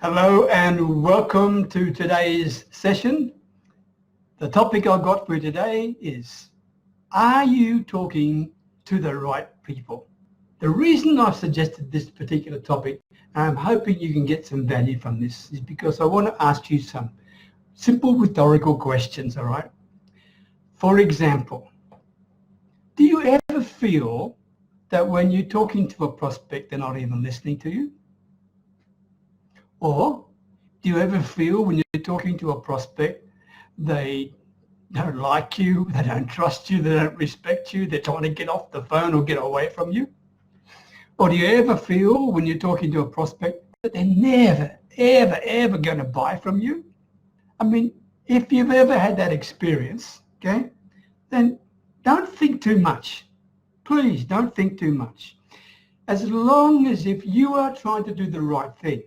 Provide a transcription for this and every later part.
Hello and welcome to today's session. The topic I've got for you today is, are you talking to the right people? The reason I've suggested this particular topic, and I'm hoping you can get some value from this, is because I want to ask you some simple rhetorical questions, all right? For example, do you ever feel that when you're talking to a prospect, they're not even listening to you? Or do you ever feel when you're talking to a prospect, they don't like you, they don't trust you, they don't respect you, they're trying to get off the phone or get away from you? Or do you ever feel when you're talking to a prospect that they're never, ever going to buy from you? I mean, if you've ever had that experience, okay, then don't think too much. Please don't think too much. As long as if you are trying to do the right thing,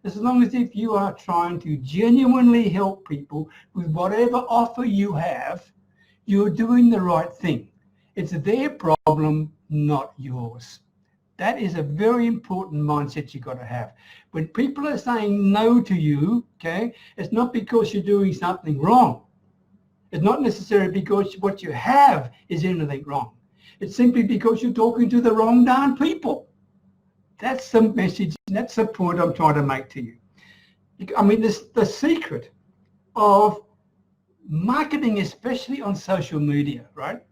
as long as if you are trying to genuinely help people with whatever offer you have, you're doing the right thing. It's their problem, not yours. That is a very important mindset you've got to have. When people are saying no to you, okay, it's not because you're doing something wrong. It's not necessarily because what you have is anything wrong. It's simply because you're talking to the wrong darn people. That's the message, and that's the point I'm trying to make to you. I mean, the secret of marketing, especially on social media, right?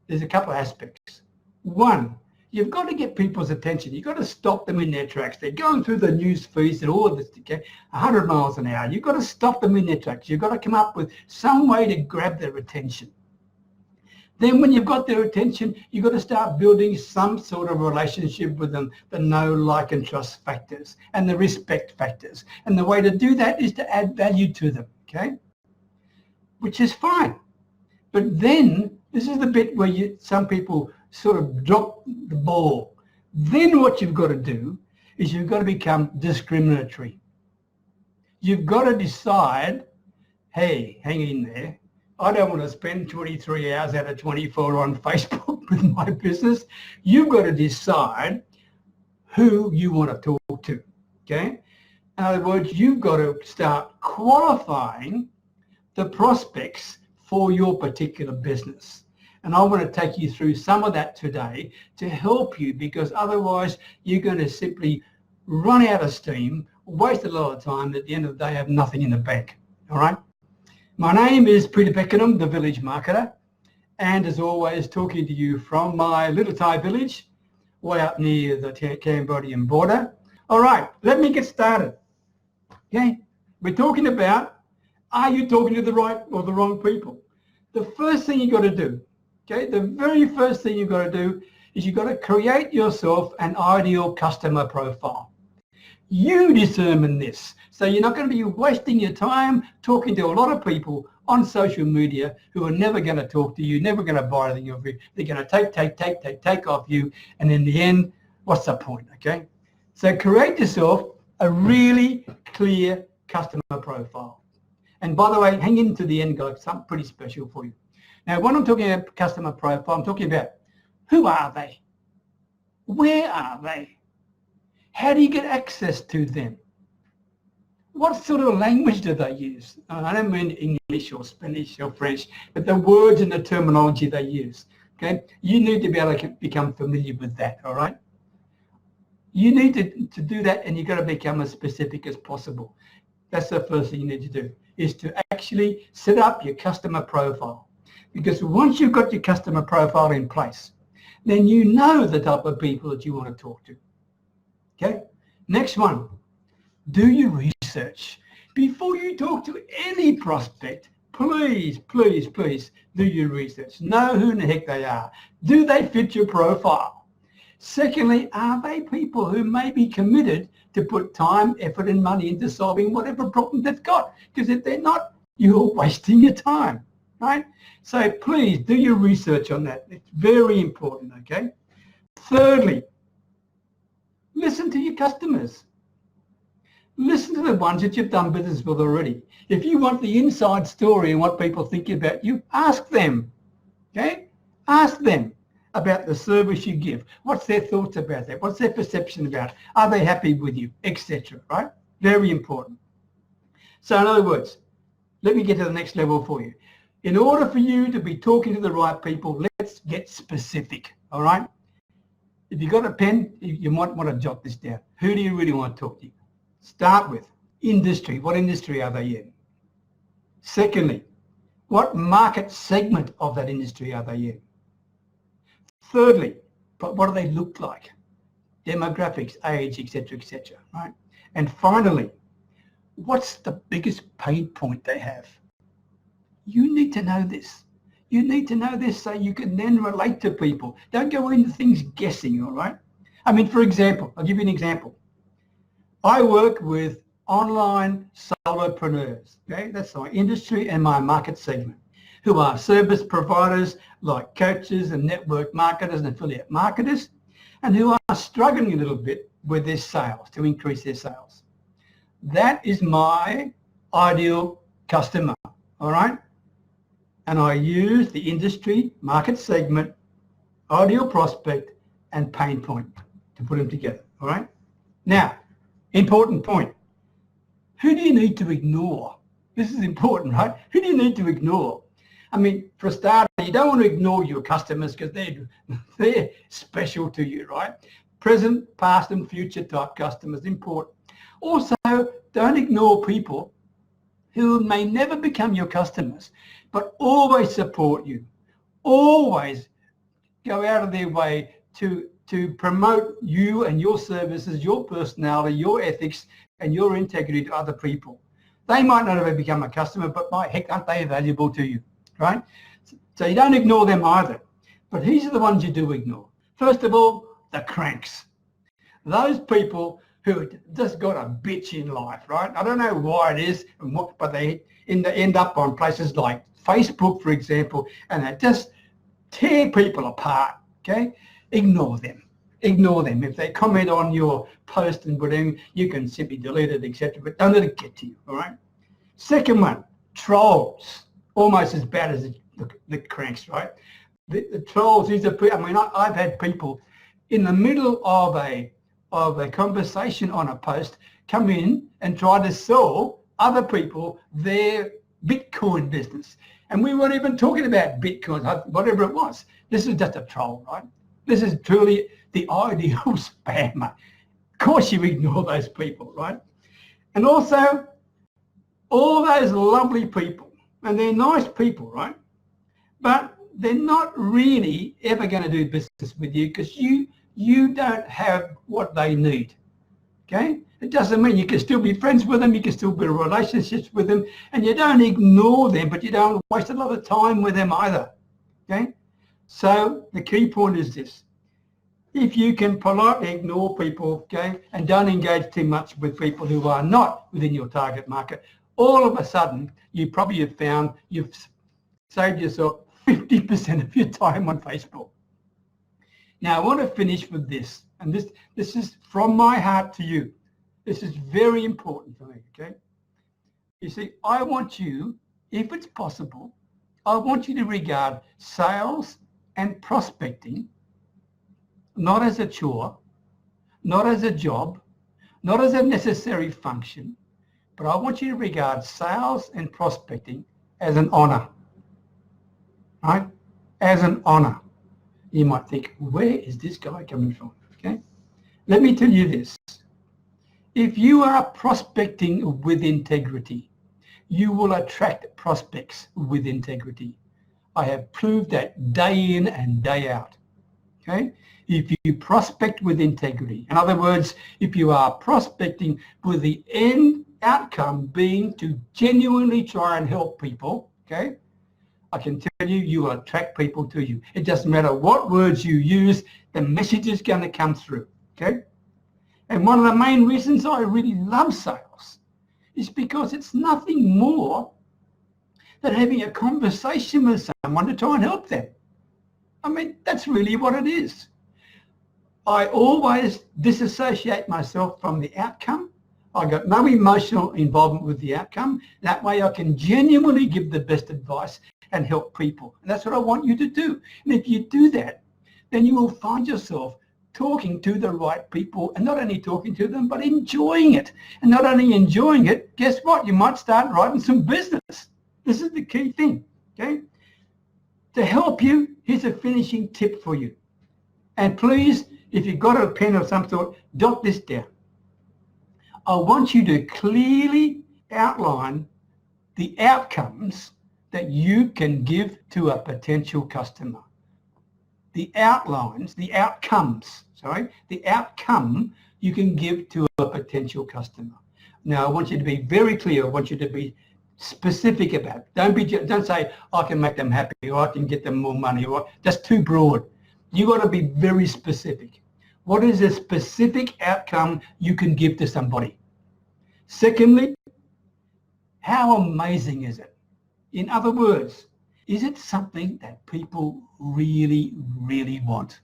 There's a couple of aspects. One, you've got to get people's attention. You've got to stop them in their tracks. They're going through the news feeds and all of this, okay, 100 miles an hour. You've got to stop them in their tracks. You've got to come up with some way to grab their attention. Then when you've got their attention, you've got to start building some sort of relationship with them, the know, like, and trust factors and the respect factors. And the way to do that is to add value to them, okay? Which is fine. But then, this is the bit where some people sort of drop the ball. Then what you've got to do is you've got to become discriminatory. You've got to decide, hey, hang in there. I don't want to spend 23 hours out of 24 on Facebook with my business. You've got to decide who you want to talk to, okay? In other words, you've got to start qualifying the prospects for your particular business. And I want to take you through some of that today to help you, because otherwise you're going to simply run out of steam, waste a lot of time, and at the end of the day have nothing in the bank, all right? My name is Peter Beckenham, the Village Marketer, and as always, talking to you from my little Thai village, way up near the Cambodian border. All right, let me get started. Okay, we're talking about, are you talking to the right or the wrong people? The first thing you've got to do, okay, the very first thing you've got to do is you've got to create yourself an ideal customer profile. You determine this. So you're not going to be wasting your time talking to a lot of people on social media who are never going to talk to you, never going to buy anything of you. They're going to take off you. And in the end, what's the point, okay? So create yourself a really clear customer profile. And by the way, hang in to the end, guys, something pretty special for you. Now, when I'm talking about customer profile, I'm talking about who are they? Where are they? How do you get access to them? What sort of language do they use? I don't mean English or Spanish or French, but the words and the terminology they use. Okay, you need to be able to become familiar with that, all right? You need to do that, and you've got to become as specific as possible. That's the first thing you need to do, is to actually set up your customer profile. Because once you've got your customer profile in place, then you know the type of people that you want to talk to. Okay, next one, do your research. Before you talk to any prospect, please do your research. Know who in the heck they are. Do they fit your profile? Secondly, are they people who may be committed to put time, effort and money into solving whatever problem they've got? Because if they're not, you're wasting your time, right? So please do your research on that. It's very important, okay? Thirdly, listen to your customers. Listen to the ones that you've done business with already. If you want the inside story and what people think about you, ask them, okay? Ask them about the service you give. What's their thoughts about that? What's their perception about it? Are they happy with you, etc., right? Very important. So in other words, let me get to the next level for you. In order for you to be talking to the right people, let's get specific, all right? If you've got a pen, you might want to jot this down. Who do you really want to talk to? Start with industry. What industry are they in? Secondly, what market segment of that industry are they in? Thirdly, what do they look like? Demographics, age, etc., right? And finally, what's the biggest pain point they have? You need to know this. You need to know this so you can then relate to people. Don't go into things guessing, all right? I mean, for example, I'll give you an example. I work with online solopreneurs, okay? That's my industry and my market segment, who are service providers like coaches and network marketers and affiliate marketers, and who are struggling a little bit with their sales, to increase their sales. That is my ideal customer, all right? And I use the industry, market segment, ideal prospect, and pain point to put them together, all right? Now, important point. Who do you need to ignore? This is important, right? Who do you need to ignore? I mean, for a start, you don't want to ignore your customers because they're special to you, right? Present, past, and future type customers, important. Also, don't ignore people who may never become your customers, but always support you, always go out of their way to promote you and your services, your personality, your ethics, and your integrity to other people. They might not ever become a customer, but by heck, aren't they valuable to you, right? So you don't ignore them either. But these are the ones you do ignore. First of all, the cranks. Those people who just got a bitch in life, right? I don't know why it is, but they end up on places like Facebook, for example, and they just tear people apart, okay? Ignore them. Ignore them. If they comment on your post and whatever, you can simply delete it, etc., but don't let it get to you, all right? Second one, trolls. Almost as bad as the cranks, right? The trolls, these are, I mean, I've had people in the middle of a conversation on a post come in and try to sell other people their Bitcoin business. And we weren't even talking about Bitcoin, whatever it was. This is just a troll, right? This is truly the ideal spammer. Of course you ignore those people, right? And also, all those lovely people, and they're nice people, right? But they're not really ever going to do business with you because you don't have what they need, okay? It doesn't mean you can still be friends with them, you can still build relationships with them, and you don't ignore them, but you don't waste a lot of time with them either, okay? So the key point is this. If you can politely ignore people, okay, and don't engage too much with people who are not within your target market, all of a sudden, you probably have found you've saved yourself 50% of your time on Facebook. Now, I want to finish with this, and this is from my heart to you. This is very important for me, okay? You see, I want you, if it's possible, I want you to regard sales and prospecting not as a chore, not as a job, not as a necessary function, but I want you to regard sales and prospecting as an honor, right? As an honor. You might think, where is this guy coming from? Okay, let me tell you this. If you are prospecting with integrity, you will attract prospects with integrity. I have proved that day in and day out. Okay, if you prospect with integrity, in other words, if you are prospecting with the end outcome being to genuinely try and help people, okay, I can tell you, you will attract people to you. It doesn't matter what words you use, the message is going to come through, okay? And one of the main reasons I really love sales is because it's nothing more than having a conversation with someone to try and help them. I mean, that's really what it is. I always disassociate myself from the outcome. I got no emotional involvement with the outcome. That way I can genuinely give the best advice and help people. And that's what I want you to do. And if you do that, then you will find yourself talking to the right people, and not only talking to them, but enjoying it. And not only enjoying it, guess what? You might start writing some business. This is the key thing, okay? To help you, here's a finishing tip for you. And please, if you've got a pen of some sort, jot this down. I want you to clearly outline the outcomes that you can give to a potential customer. The outcome you can give to a potential customer. Now, I want you to be very clear. I want you to be specific about it. Don't say, I can make them happy, or I can get them more money, or that's too broad. You got to be very specific. What is a specific outcome you can give to somebody? Secondly, how amazing is it? In other words, is it something that people really, really want?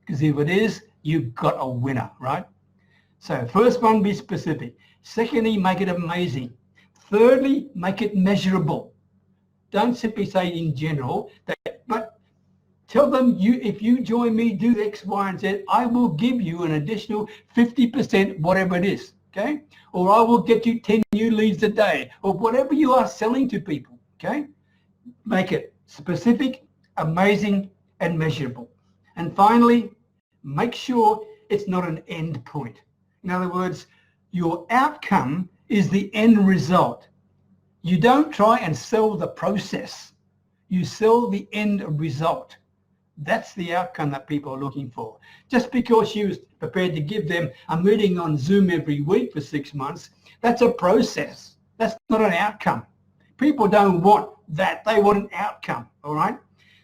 Because if it is, you've got a winner, right? So first one, be specific. Secondly, make it amazing. Thirdly, make it measurable. Don't simply say in general, but tell them, if you join me, do X, Y, and Z, I will give you an additional 50%, whatever it is, okay? Or I will get you 10 new leads a day, or whatever you are selling to people, okay? Make it specific, amazing, and measurable. And finally, make sure it's not an end point. In other words, your outcome is the end result. You don't try and sell the process. You sell the end result. That's the outcome that people are looking for. Just because you was prepared to give them a meeting on Zoom every week for 6 months, that's a process. That's not an outcome. People don't want that. They want an outcome, all right?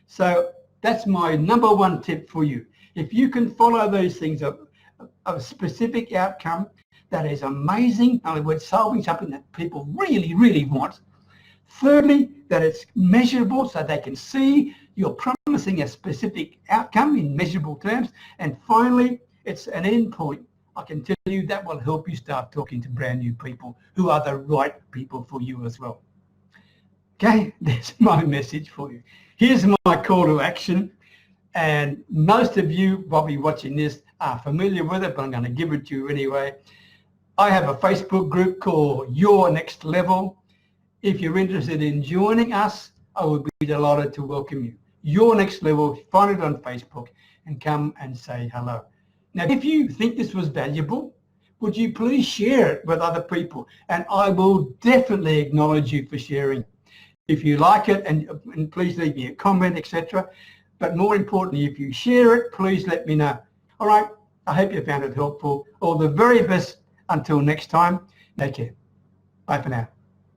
So that's my number one tip for you. If you can follow those things, a specific outcome that is amazing, in other words, solving something that people really, really want. Thirdly, that it's measurable so they can see you're promising a specific outcome in measurable terms. And finally, it's an end point. I can tell you that will help you start talking to brand new people who are the right people for you as well. Okay, that's my message for you. Here's my call to action. And most of you probably watching this are familiar with it, but I'm going to give it to you anyway. I have a Facebook group called Your Next Level. If you're interested in joining us, I would be delighted to welcome you. Your Next Level, find it on Facebook and come and say hello. Now, if you think this was valuable, would you please share it with other people? And I will definitely acknowledge you for sharing. If you like it, and please leave me a comment, etc. But more importantly, if you share it, please let me know. All right, I hope you found it helpful. All the very best until next time. Take care. Bye for now.